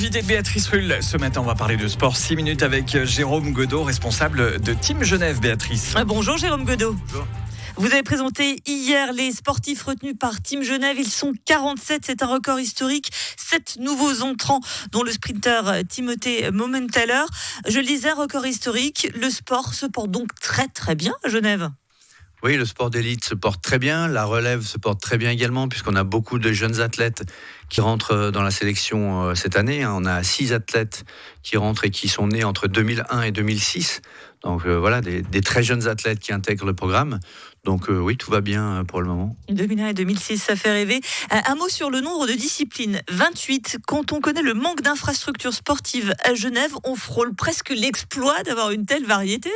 l'invité de Béatrice Rulle. Ce matin, on va parler de sport 6 minutes avec Jérôme Godot, responsable de Team Genève. Béatrice. Bonjour Jérôme Godot. Bonjour. Vous avez présenté hier les sportifs retenus par Team Genève. Ils sont 47, c'est un record historique. 7 nouveaux entrants, dont le sprinter Timothée Momentaler. Je le disais, record historique. Le sport se porte donc très très bien à Genève. Oui, le sport d'élite se porte très bien, la relève se porte très bien également, puisqu'on a beaucoup de jeunes athlètes qui rentrent dans la sélection cette année. On a 6 athlètes qui rentrent et qui sont nés entre 2001 et 2006. Donc voilà, des très jeunes athlètes qui intègrent le programme. Donc oui, tout va bien pour le moment. 2001 et 2006, ça fait rêver. Un mot sur le nombre de disciplines, 28. Quand on connaît le manque d'infrastructures sportives à Genève, on frôle presque l'exploit d'avoir une telle variété.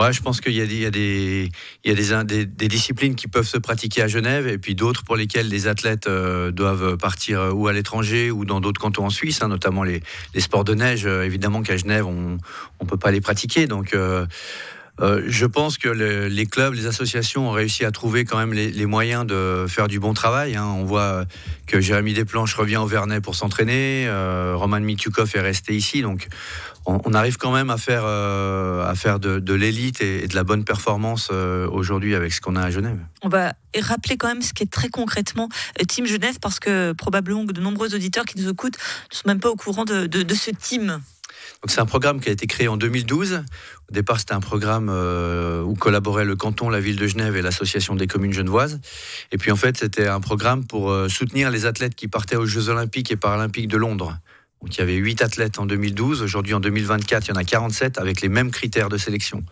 Ouais, je pense qu'il y a des disciplines qui peuvent se pratiquer à Genève et puis d'autres pour lesquelles les athlètes doivent partir ou à l'étranger ou dans d'autres cantons en Suisse, notamment les sports de neige. Évidemment qu'à Genève, on peut pas les pratiquer. Donc, je pense que les clubs, les associations ont réussi à trouver quand même les moyens de faire du bon travail. On voit que Jérémy Desplanches revient au Vernet pour s'entraîner. Roman Mitiukov est resté ici. Donc, on arrive quand même à faire de l'élite et de la bonne performance aujourd'hui avec ce qu'on a à Genève. On va rappeler quand même ce qu'est très concrètement Team Genève, parce que probablement que de nombreux auditeurs qui nous écoutent ne sont même pas au courant de ce team. Donc c'est un programme qui a été créé en 2012. Au départ, c'était un programme où collaboraient le canton, la ville de Genève et l'association des communes genevoises. Et puis en fait, c'était un programme pour soutenir les athlètes qui partaient aux Jeux Olympiques et Paralympiques de Londres. Donc il y avait 8 athlètes en 2012. Aujourd'hui, en 2024, il y en a 47 avec les mêmes critères de sélection.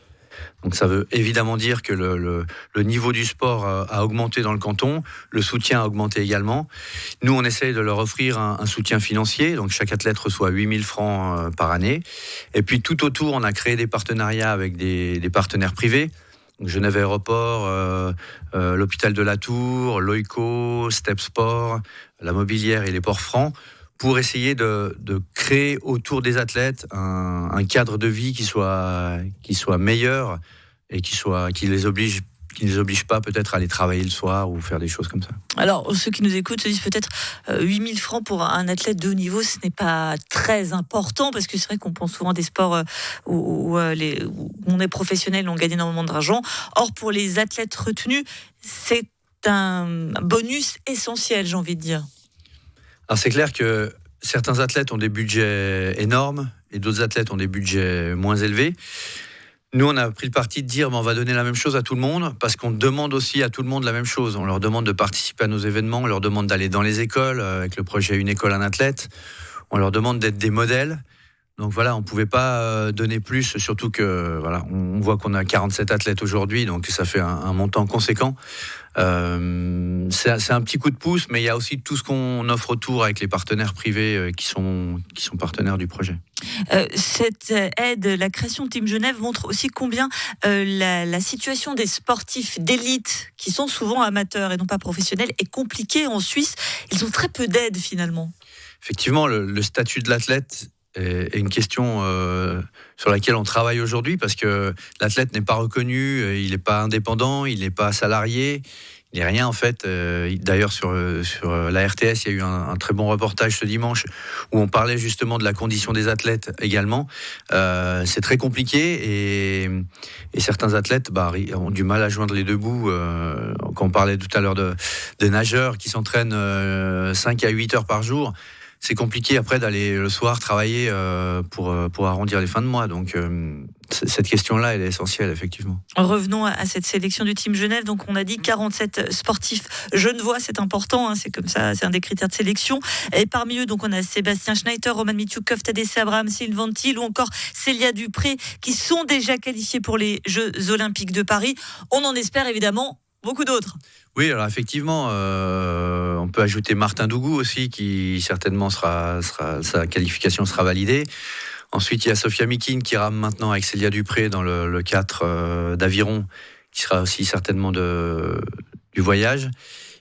Donc ça veut évidemment dire que le niveau du sport a augmenté dans le canton, le soutien a augmenté également. Nous, on essaye de leur offrir un soutien financier, donc chaque athlète reçoit 8 000 francs par année. Et puis tout autour, on a créé des partenariats avec des partenaires privés. Donc, Genève Aéroport, l'hôpital de la Tour, Loico, Step Sport, la Mobilière et les Ports Francs, pour essayer de créer autour des athlètes un cadre de vie qui soit meilleur et qui ne les oblige pas peut-être à aller travailler le soir ou faire des choses comme ça. Alors, ceux qui nous écoutent se disent peut-être 8 000 francs pour un athlète de haut niveau, ce n'est pas très important, parce que c'est vrai qu'on pense souvent à des sports où on est professionnel, on gagne énormément d'argent. Or, pour les athlètes retenus, c'est un bonus essentiel, j'ai envie de dire. Alors c'est clair que certains athlètes ont des budgets énormes et d'autres athlètes ont des budgets moins élevés. Nous, on a pris le parti de dire on va donner la même chose à tout le monde, parce qu'on demande aussi à tout le monde la même chose. On leur demande de participer à nos événements, on leur demande d'aller dans les écoles avec le projet Une école, un athlète. On leur demande d'être des modèles. Donc voilà, on ne pouvait pas donner plus, surtout que voilà, on voit qu'on a 47 athlètes aujourd'hui, donc ça fait un montant conséquent. C'est un petit coup de pouce, mais il y a aussi tout ce qu'on offre autour avec les partenaires privés qui sont partenaires du projet. Cette aide, la création de Team Genève montre aussi combien la situation des sportifs d'élite, qui sont souvent amateurs et non pas professionnels, est compliquée en Suisse. Ils ont très peu d'aide finalement. Effectivement, le statut de l'athlète est une question sur laquelle on travaille aujourd'hui, parce que l'athlète n'est pas reconnu, il n'est pas indépendant, il n'est pas salarié, il n'est rien en fait. D'ailleurs sur la RTS, il y a eu un très bon reportage ce dimanche où on parlait justement de la condition des athlètes également. C'est très compliqué et certains athlètes ont du mal à joindre les deux bouts. Quand on parlait tout à l'heure de nageurs qui s'entraînent 5 à 8 heures par jour, c'est compliqué après d'aller le soir travailler pour arrondir les fins de mois. Donc cette question-là, elle est essentielle, effectivement. Revenons à cette sélection du Team Genève. Donc on a dit 47 sportifs genevois, c'est important, c'est comme ça, c'est un des critères de sélection. Et parmi eux, donc on a Sébastien Schneider, Roman Mitiukov, Tadesse Abraham, Sylvain Thiel ou encore Célia Dupré, qui sont déjà qualifiés pour les Jeux Olympiques de Paris. On en espère évidemment beaucoup d'autres. Oui, alors effectivement, on peut ajouter Martin Dougou aussi, qui certainement sa qualification sera validée. Ensuite, il y a Sofia Mikin qui rame maintenant avec Célia Dupré dans le 4 d'Aviron, qui sera aussi certainement du voyage.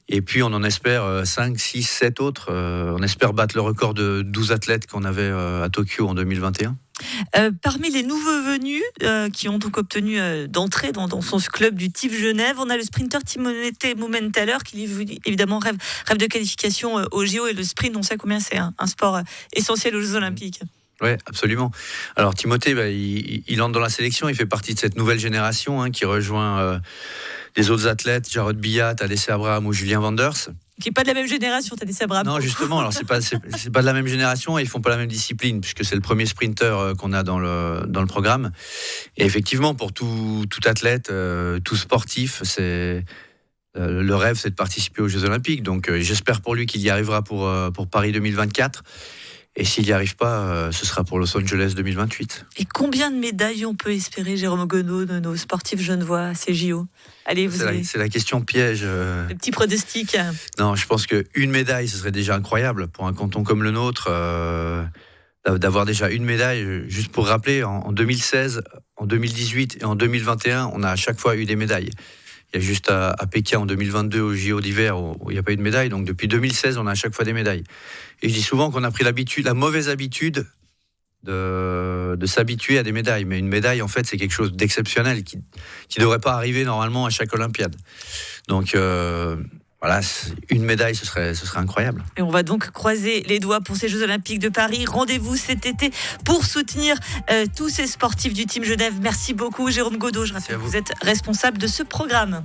Et puis, on en espère 5, 6, 7 autres. On espère battre le record de 12 athlètes qu'on avait à Tokyo en 2021. Parmi les nouveaux venus qui ont donc obtenu d'entrée dans son club du TIF Genève, on a le sprinter Timothée Mumenthaler qui évidemment rêve de qualification au JO, et le sprint, on sait combien c'est un sport essentiel aux Jeux Olympiques. Oui, absolument. Alors Timothée, il entre dans la sélection, il fait partie de cette nouvelle génération qui rejoint les autres athlètes, Jarod Biya, Tadej Abraham ou Julien Vanders. Qui n'est pas de la même génération, Tadej Abraham. Non, justement, alors c'est pas de la même génération et ils font pas la même discipline, puisque c'est le premier sprinter qu'on a dans le programme. Et effectivement, pour tout athlète, tout sportif, c'est le rêve, c'est de participer aux Jeux Olympiques. Donc j'espère pour lui qu'il y arrivera pour Paris 2024. Et s'il n'y arrive pas, ce sera pour Los Angeles 2028. Et combien de médailles on peut espérer, Jérôme Godot, de nos sportifs genevois à ces JO? Allez, c'est la question piège. Le petit pronostic. Non, je pense qu'une médaille, ce serait déjà incroyable pour un canton comme le nôtre. D'avoir déjà une médaille, juste pour rappeler, en 2016, en 2018 et en 2021, on a à chaque fois eu des médailles. Il y a juste à Pékin en 2022 au JO d'hiver où il n'y a pas eu de médaille. Donc depuis 2016, on a à chaque fois des médailles. Et je dis souvent qu'on a pris la mauvaise habitude de s'habituer à des médailles. Mais une médaille, en fait, c'est quelque chose d'exceptionnel qui ne devrait pas arriver normalement à chaque Olympiade. Donc voilà, une médaille, ce serait incroyable. Et on va donc croiser les doigts pour ces Jeux Olympiques de Paris. Rendez-vous cet été pour soutenir tous ces sportifs du Team Genève. Merci beaucoup, Jérôme Godot. Je rappelle que vous êtes responsable de ce programme.